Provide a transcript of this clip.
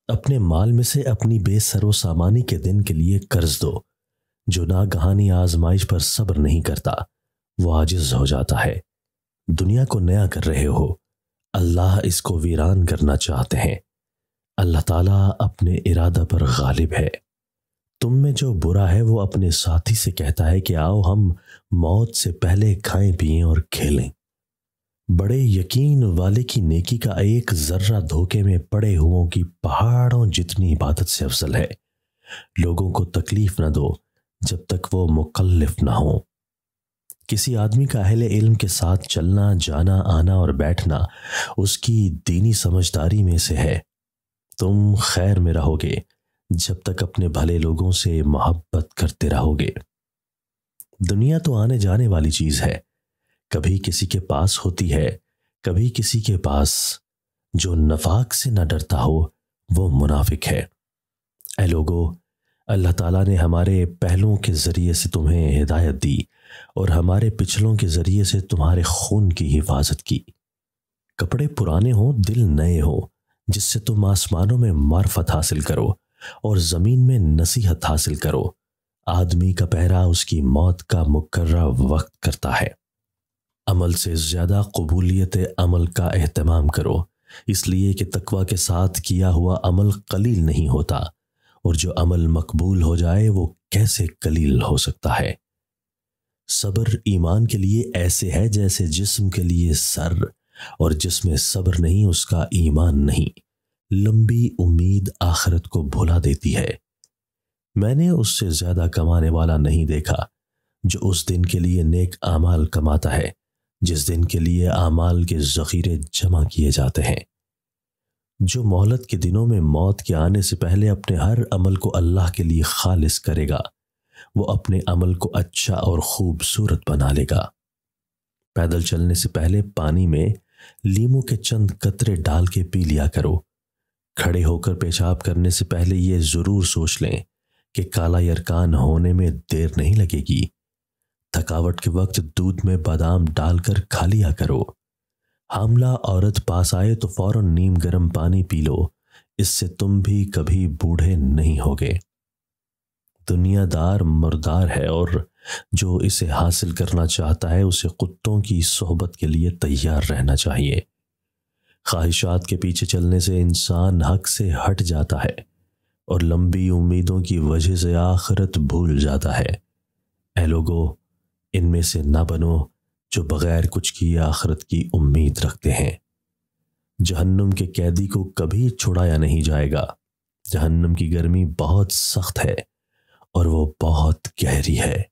اپنے مال میں سے اپنی بے سر و سامانی کے دن کے لیے قرض دو۔ جو ناگہانی آزمائش پر صبر نہیں کرتا وہ عاجز ہو جاتا ہے۔ دنیا کو نیا کر رہے ہو، اللہ اس کو ویران کرنا چاہتے ہیں۔ اللہ تعالیٰ اپنے ارادہ پر غالب ہے۔ تم میں جو برا ہے وہ اپنے ساتھی سے کہتا ہے کہ آؤ ہم موت سے پہلے کھائیں پئیں اور کھیلیں۔ بڑے یقین والے کی نیکی کا ایک ذرہ دھوکے میں پڑے ہوں کی پہاڑوں جتنی عبادت سے افضل ہے۔ لوگوں کو تکلیف نہ دو جب تک وہ مکلف نہ ہوں۔ کسی آدمی کا اہل علم کے ساتھ چلنا، جانا، آنا اور بیٹھنا اس کی دینی سمجھداری میں سے ہے۔ تم خیر میں رہو گے جب تک اپنے بھلے لوگوں سے محبت کرتے رہو گے۔ دنیا تو آنے جانے والی چیز ہے، کبھی کسی کے پاس ہوتی ہے، کبھی کسی کے پاس۔ جو نفاق سے نہ ڈرتا ہو وہ منافق ہے۔ اے لوگو، اللہ تعالیٰ نے ہمارے پہلوؤں کے ذریعے سے تمہیں ہدایت دی اور ہمارے پچھلوں کے ذریعے سے تمہارے خون کی حفاظت کی۔ کپڑے پرانے ہوں، دل نئے ہوں، جس سے تم آسمانوں میں معرفت حاصل کرو اور زمین میں نصیحت حاصل کرو۔ آدمی کا پہرا اس کی موت کا مقررہ وقت کرتا ہے۔ عمل سے زیادہ قبولیت عمل کا اہتمام کرو، اس لیے کہ تقوی کے ساتھ کیا ہوا عمل قلیل نہیں ہوتا، اور جو عمل مقبول ہو جائے وہ کیسے قلیل ہو سکتا ہے۔ صبر ایمان کے لیے ایسے ہے جیسے جسم کے لیے سر، اور جس میں صبر نہیں اس کا ایمان نہیں۔ لمبی امید آخرت کو بھلا دیتی ہے۔ میں نے اس سے زیادہ کمانے والا نہیں دیکھا جو اس دن کے لیے نیک اعمال کماتا ہے جس دن کے لیے اعمال کے ذخیرے جمع کیے جاتے ہیں۔ جو مہلت کے دنوں میں موت کے آنے سے پہلے اپنے ہر عمل کو اللہ کے لیے خالص کرے گا، وہ اپنے عمل کو اچھا اور خوبصورت بنا لے گا۔ پیدل چلنے سے پہلے پانی میں لیموں کے چند قطرے ڈال کے پی لیا کرو۔ کھڑے ہو کر پیشاب کرنے سے پہلے یہ ضرور سوچ لیں کہ کالا یرکان ہونے میں دیر نہیں لگے گی۔ تھکاوٹ کے وقت دودھ میں بادام ڈال کر کھا لیا کرو۔ حاملہ عورت پاس آئے تو فوراً نیم گرم پانی پی لو، اس سے تم بھی کبھی بوڑھے نہیں ہوگے۔ دنیا دار مردار ہے، اور جو اسے حاصل کرنا چاہتا ہے اسے کتوں کی صحبت کے لیے تیار رہنا چاہیے۔ خواہشات کے پیچھے چلنے سے انسان حق سے ہٹ جاتا ہے اور لمبی امیدوں کی وجہ سے آخرت بھول جاتا ہے۔ اے لوگو، ان میں سے نہ بنو جو بغیر کچھ کیے آخرت کی امید رکھتے ہیں۔ جہنم کے قیدی کو کبھی چھڑایا نہیں جائے گا۔ جہنم کی گرمی بہت سخت ہے اور وہ بہت گہری ہے۔